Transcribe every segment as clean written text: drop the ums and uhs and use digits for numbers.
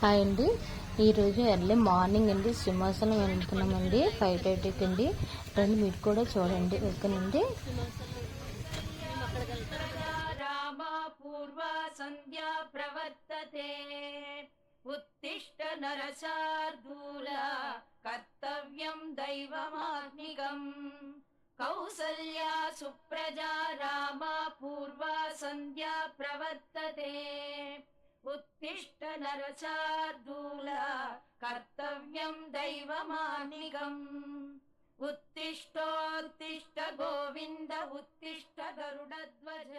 Hi అండి. ఈరోజు early morning అండి సింహాచలం వెళ్తున్నామండి 5:30కి అండి. రండి మీరు కూడా చూడండి. ఓకేనండి. పూర్వ సంధ్యా ప్రవర్తతే ఉత్తిష్ట నరశార్దూల కర్తవ్యం దైవమాత్మికం కౌసల్యా సుప్రజా రామ పూర్వ సంధ్యా ప్రవర్తతే ఉత్తిష్ట నరశార్దూల కర్తవ్యం దైవమాత్మికం उत्तिष्ठोत्तिष्ठ गोविन्द उत्तिष्ठ गरुडध्वज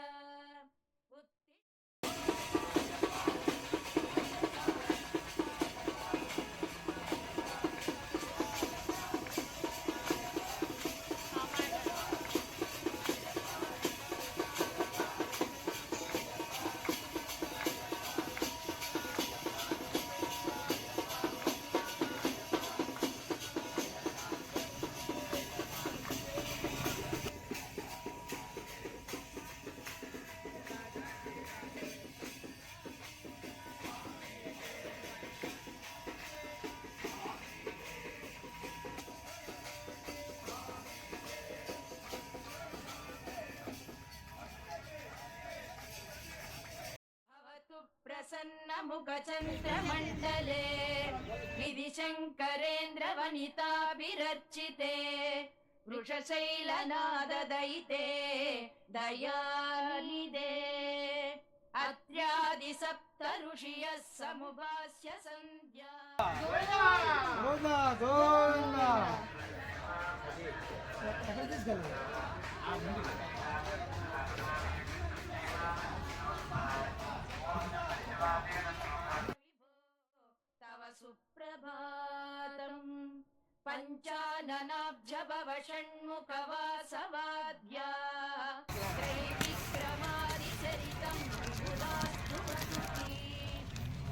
प्रसन्नमुखचन्द्रमण्डले विधिशङ्करेन्द्र वनिताभिरर्चिते वृषशैलनाददयिते दयानिदे अत्र्यादिसप्त ऋषियः समुभास्य सन्ध्या तव सुप्रभातं पञ्चाननाब्जभव षण्मुखवासवाद्या त्रैविक्रमादिचरितं विपुलास्तु वसुकी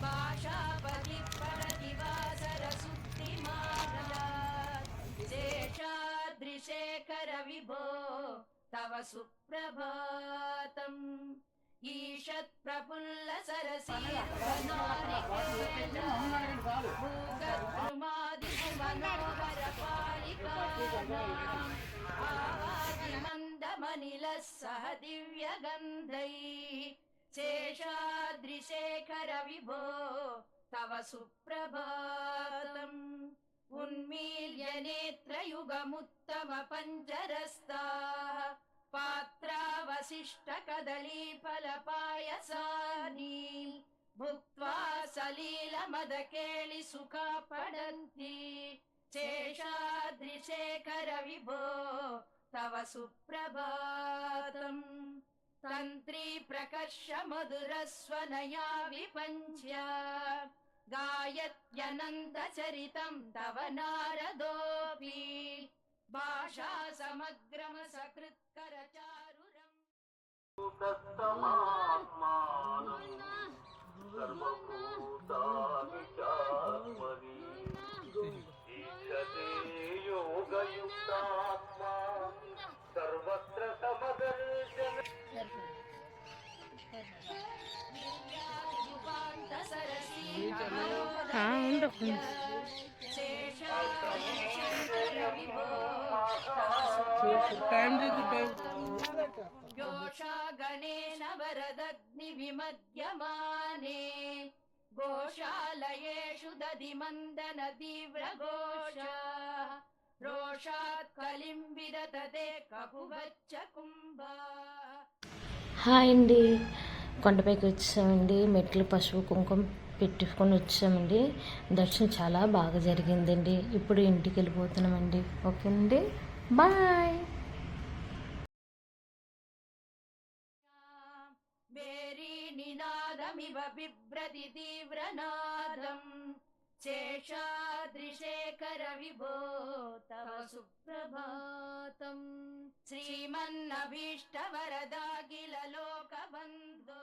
भाषापति परदिवासरसुत्तिमाला शेषाद्रिशेखर विभो तव सुप्रभातम् ईषत् प्रफुल्ल सरसीर्भूगद्रुमादिमनोहर पालिकानाम् आदिमन्दमनिलः सह दिव्यगन्धैः शेषाद्रिशेखर विभो तव सुप्रभातम् उन्मील्य नेत्रयुगमुत्तम पञ्जरस्ताः पात्रावशिष्ट कदलीफलपायसानि भुक्त्वा सलीलमदकेळि सुखापडन्ति शेषाद्रिशेखर विभो तव सुप्रभातम् तन्त्री प्रकर्ष मधुरस्वनया विपञ्च्य गायत्यनन्तचरितं तव नारदोऽपि भाषा समग्रम सकृत्कर चारुरम् सर्वभूतानि चात्मनि ईशते योगयुक्तात्मा सर्वत्र समदर्शन योषा गणेन वरदग्निविमध्यमाने गोशालयेषु दधिमन्दन तीव्रघोषा रोषात् कलिं विदधते ककुवच्च कुम्भा. హాయ్ అండి. కొండపైకి వచ్చామండి. మెట్లు పసుపు కుంకుమ పెట్టుకొని వచ్చామండి. దర్శనం చాలా బాగా జరిగిందండి. ఇప్పుడు ఇంటికి వెళ్ళిపోతున్నామండి. ఓకేనండి, బాయ్. निनादमिव बिभ्रति तीव्रनादम् शेषाद्रिशेखर विभो तव सुप्रभातम् श्रीमन्नभीष्टवरदाखिल लोकबन्धो